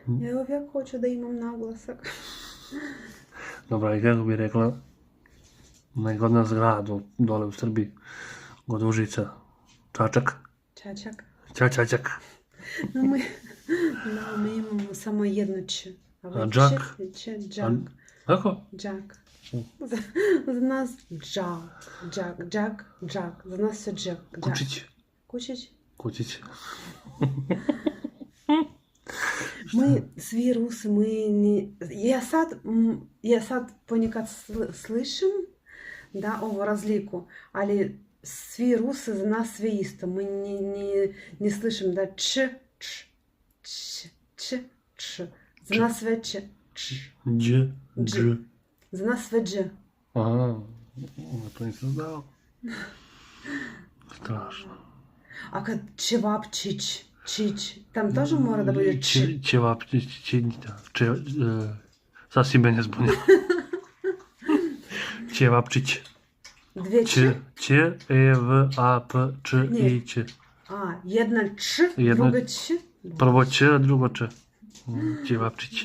Я його як хочу, да имам нагласок. Dobra, i kako bi rekla, najgodna zgrada dole u Srbiji, kod Užica, Čačak, Чачак. Čačak, Ну, ми имamo samo jedno Č. A Džak? Č, Džak. kako? Džak. За нас Džak. Džak, Džak, Džak. За нас все Džak. Kučić, Kučić. Kučić. Мы сви русы, мы не... Я сад понекад слышим, да, ово разлику, али сви русы за нас све исто. Мы не слышим, да, ч, ч. За нас све ч. Dž, dž. За нас све дж. Aha, to nisam znao. Strašno. А kad čevapčić, čić, tam тоже mora da bude č. Ćevapčić, sasvim me ne zbunilo. Ćevapčić. Dve č. Ć, E, V, A, P, Č, I, Ć. A, jedna č, Jedna- druga č. Prvo Ć, a drugo Č. Ćevapčić.